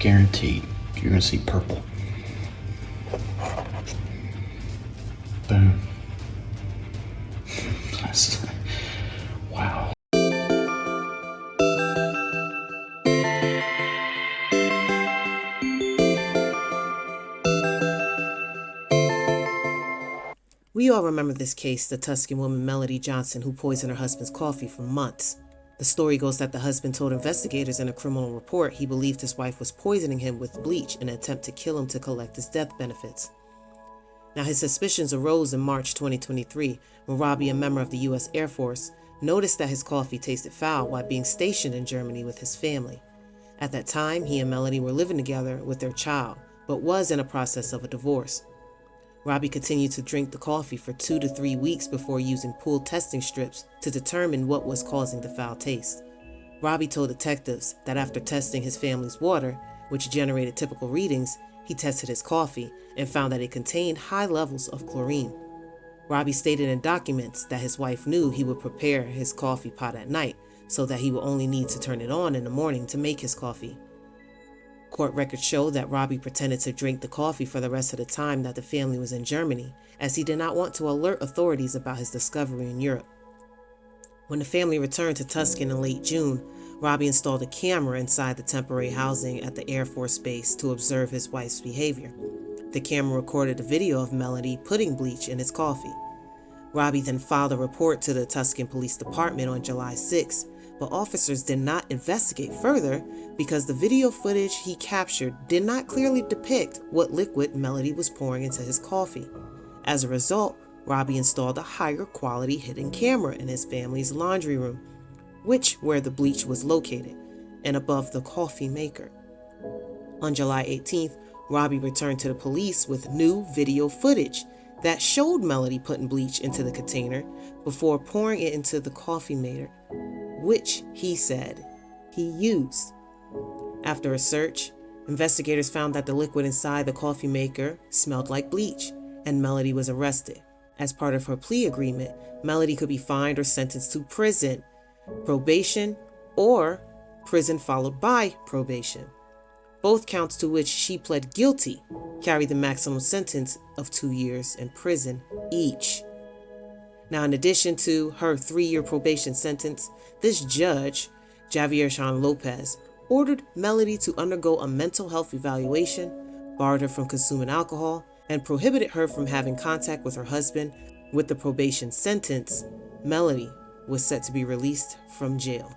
Guaranteed. You're gonna see purple. Boom. Wow. We all remember this case, the Tuscan woman Melody Johnson, who poisoned her husband's coffee for months. The story goes that the husband told investigators in a criminal report he believed his wife was poisoning him with bleach in an attempt to kill him to collect his death benefits. Now, his suspicions arose in March 2023 when Robbie, a member of the U.S. Air Force, noticed that his coffee tasted foul while being stationed in Germany with his family. At that time, he and Melody were living together with their child, but was in a process of a divorce. Robbie continued to drink the coffee for 2 to 3 weeks before using pooled testing strips to determine what was causing the foul taste. Robbie told detectives that after testing his family's water, which generated typical readings, he tested his coffee and found that it contained high levels of chlorine. Robbie stated in documents that his wife knew he would prepare his coffee pot at night so that he would only need to turn it on in the morning to make his coffee. Court records show that Robbie pretended to drink the coffee for the rest of the time that the family was in Germany, as he did not want to alert authorities about his discovery in Europe. When the family returned to Tuscan in late June, Robbie installed a camera inside the temporary housing at the Air Force Base to observe his wife's behavior. The camera recorded a video of Melody putting bleach in his coffee. Robbie then filed a report to the Tuscan Police Department on July 6, but officers did not investigate further because the video footage he captured did not clearly depict what liquid Melody was pouring into his coffee. As a result, Robbie installed a higher quality hidden camera in his family's laundry room, where the bleach was located, and above the coffee maker. On July 18th, Robbie returned to the police with new video footage that showed Melody putting bleach into the container before pouring it into the coffee maker, which he said he used. After a search, investigators found that the liquid inside the coffee maker smelled like bleach, and Melody was arrested. As part of her plea agreement, Melody could be fined or sentenced to prison, probation, or prison followed by probation. Both counts to which she pled guilty carried the maximum sentence of 2 years in prison each. Now, in addition to her 3-year probation sentence, this judge, Javier Sean Lopez, ordered Melody to undergo a mental health evaluation, barred her from consuming alcohol, and prohibited her from having contact with her husband. With the probation sentence, Melody was set to be released from jail.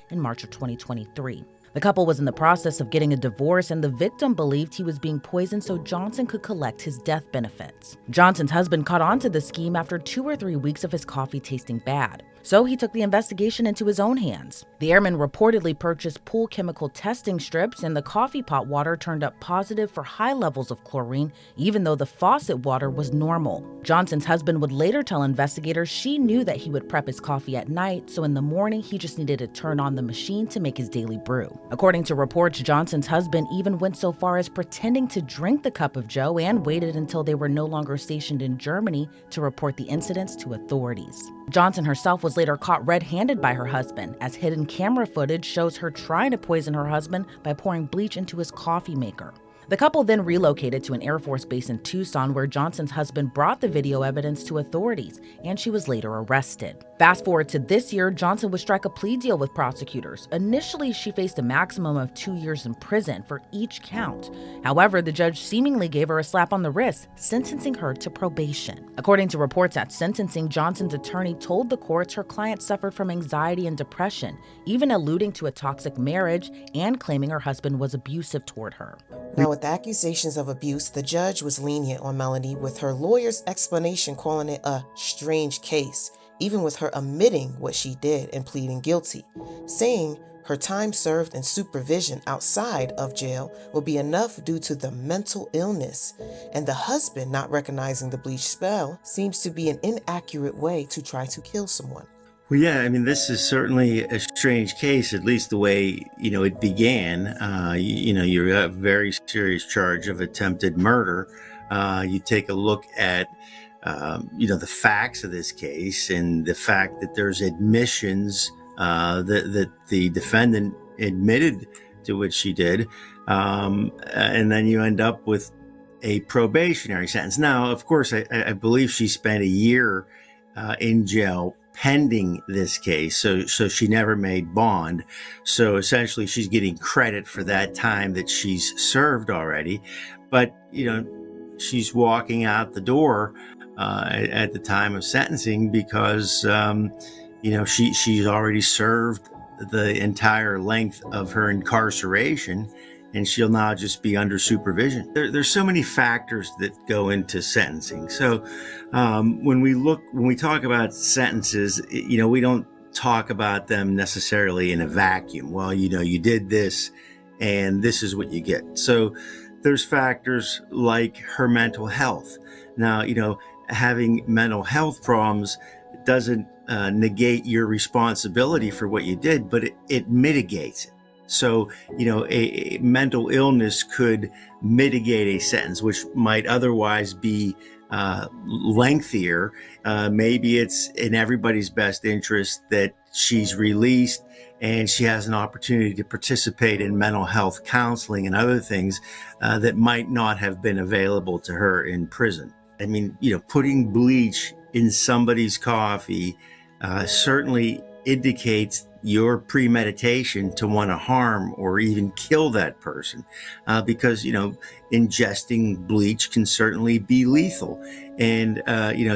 In March of 2023. The couple was in the process of getting a divorce, and the victim believed he was being poisoned so Johnson could collect his death benefits. Johnson's husband caught on to the scheme after 2 or 3 weeks of his coffee tasting bad, so he took the investigation into his own hands. The airman reportedly purchased pool chemical testing strips, and the coffee pot water turned up positive for high levels of chlorine, even though the faucet water was normal. Johnson's husband would later tell investigators she knew that he would prep his coffee at night, so in the morning he just needed to turn on the machine to make his daily brew. According to reports, Johnson's husband even went so far as pretending to drink the cup of joe and waited until they were no longer stationed in Germany to report the incidents to authorities. Johnson herself was later caught red-handed by her husband, as hidden camera footage shows her trying to poison her husband by pouring bleach into his coffee maker. The couple then relocated to an Air Force base in Tucson, where Johnson's husband brought the video evidence to authorities, and she was later arrested. Fast forward to this year, Johnson would strike a plea deal with prosecutors. Initially, she faced a maximum of 2 years in prison for each count. However, the judge seemingly gave her a slap on the wrist, sentencing her to probation. According to reports at sentencing, Johnson's attorney told the courts her client suffered from anxiety and depression, even alluding to a toxic marriage and claiming her husband was abusive toward her. Now, with the accusations of abuse, the judge was lenient on Melody, with her lawyer's explanation calling it a strange case, even with her admitting what she did and pleading guilty, saying her time served in supervision outside of jail will be enough due to the mental illness, and the husband not recognizing the bleach smell seems to be an inaccurate way to try to kill someone. Well, yeah, I mean, this is certainly a strange case, at least the way, it began. You have a very serious charge of attempted murder. You take a look at, the facts of this case and the fact that there's admissions that the defendant admitted to what she did. And then you end up with a probationary sentence. Now, of course, I believe she spent a year in jail pending this case. So she never made bond. So essentially she's getting credit for that time that she's served already. But, she's walking out the door at the time of sentencing because, she's already served the entire length of her incarceration, and she'll now just be under supervision. There's so many factors that go into sentencing. So when we talk about sentences, we don't talk about them necessarily in a vacuum. Well, you did this and this is what you get. So there's factors like her mental health. Now, having mental health problems doesn't negate your responsibility for what you did, but it mitigates it. So, a mental illness could mitigate a sentence, which might otherwise be lengthier. Maybe it's in everybody's best interest that she's released and she has an opportunity to participate in mental health counseling and other things that might not have been available to her in prison. I mean, putting bleach in somebody's coffee certainly indicates your premeditation to want to harm or even kill that person, because ingesting bleach can certainly be lethal, and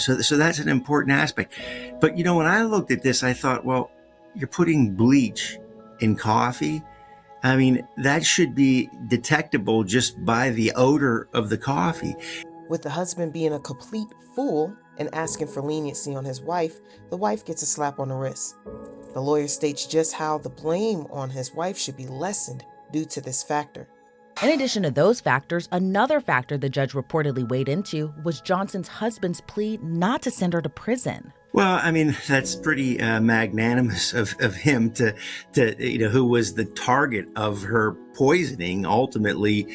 so that's an important aspect. But when I looked at this, I thought, well, you're putting bleach in coffee. I mean, that should be detectable just by the odor of the coffee. With the husband being a complete fool and asking for leniency on his wife, the wife gets a slap on the wrist. The lawyer states just how the blame on his wife should be lessened due to this factor. In addition to those factors, another factor the judge reportedly weighed into was Johnson's husband's plea not to send her to prison. Well, I mean, that's pretty magnanimous of him to who was the target of her poisoning. Ultimately,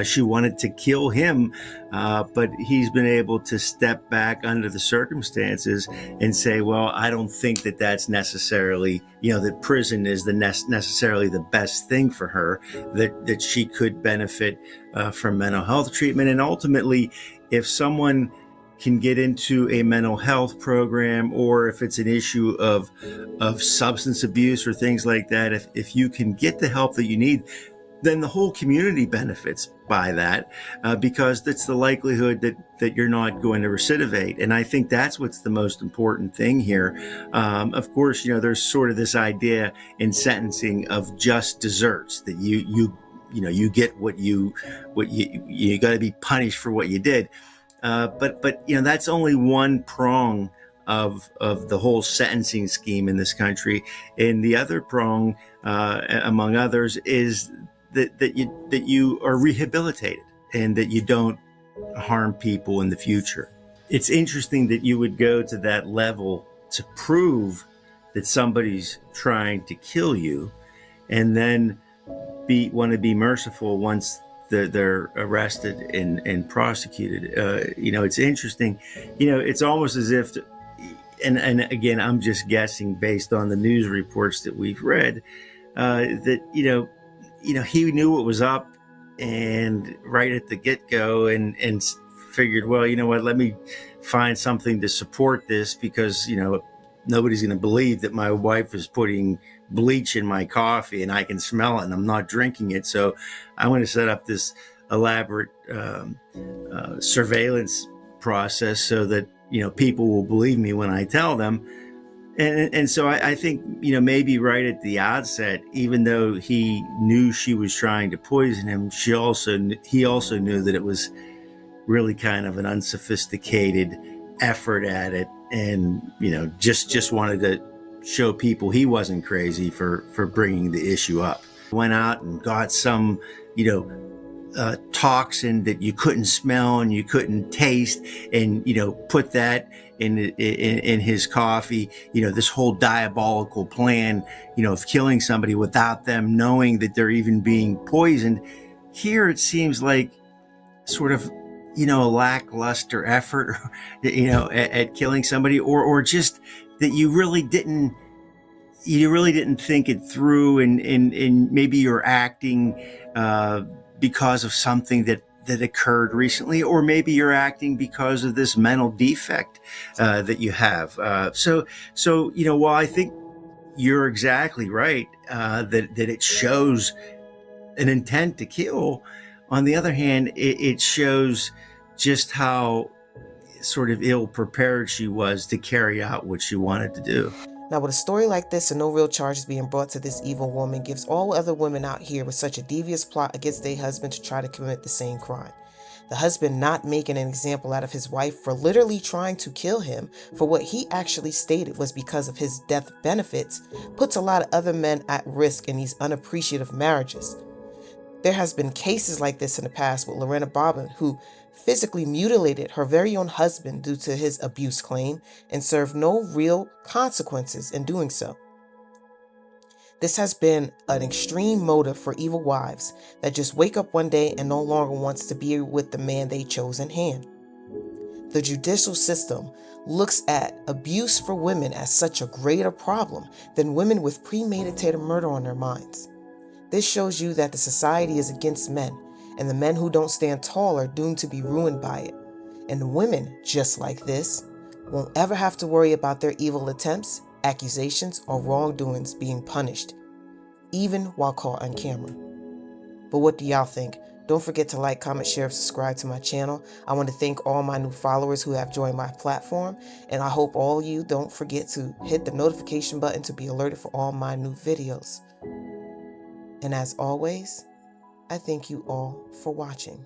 she wanted to kill him, but he's been able to step back under the circumstances and say, well, I don't think that that's necessarily, that prison is necessarily the best thing for her, that she could benefit from mental health treatment. And ultimately, if someone can get into a mental health program, or if it's an issue of substance abuse or things like that, if you can get the help that you need, then the whole community benefits by that, because that's the likelihood that you're not going to recidivate. And I think that's what's the most important thing here. Of course, there's sort of this idea in sentencing of just desserts, that you get what you got to be punished for what you did. But that's only one prong of the whole sentencing scheme in this country. And the other prong, among others, is that you are rehabilitated and that you don't harm people in the future. It's interesting that you would go to that level to prove that somebody's trying to kill you, and then want to be merciful once they're arrested and prosecuted. It's interesting. It's almost as if, and again, I'm just guessing based on the news reports that we've read, that he knew what was up, and right at the get-go, and figured, well, you know what, let me find something to support this, because nobody's going to believe that my wife is putting bleach in my coffee and I can smell it and I'm not drinking it. So I'm going to set up this elaborate surveillance process so that, people will believe me when I tell them. And so I think, maybe right at the outset, even though he knew she was trying to poison him, he also knew that it was really kind of an unsophisticated effort at it. And, just wanted to show people he wasn't crazy for bringing the issue up. Went out and got some, toxin that you couldn't smell and you couldn't taste, and, put that in his coffee. This whole diabolical plan, of killing somebody without them knowing that they're even being poisoned. Here it seems like sort of, a lackluster effort, at killing somebody, or just that you really didn't you really didn't think it through, and maybe you're acting because of something that occurred recently, or maybe you're acting because of this mental defect that you have. So while I think you're exactly right that it shows an intent to kill, on the other hand, it shows just how sort of ill prepared she was to carry out what she wanted to do. Now, with a story like this and no real charges being brought to this evil woman gives all other women out here with such a devious plot against their husband to try to commit the same crime. The husband not making an example out of his wife for literally trying to kill him for what he actually stated was because of his death benefits puts a lot of other men at risk in these unappreciative marriages. There has been cases like this in the past with Lorena Bobbitt, who physically mutilated her very own husband due to his abuse claim and served no real consequences in doing so. This has been an extreme motive for evil wives that just wake up one day and no longer wants to be with the man they chose in hand. The judicial system looks at abuse for women as such a greater problem than women with premeditated murder on their minds. This shows you that the society is against men, and the men who don't stand tall are doomed to be ruined by it. And the women, just like this, won't ever have to worry about their evil attempts, accusations, or wrongdoings being punished, even while caught on camera. But what do y'all think? Don't forget to like, comment, share, and subscribe to my channel. I want to thank all my new followers who have joined my platform, and I hope all of you don't forget to hit the notification button to be alerted for all my new videos. And as always, I thank you all for watching.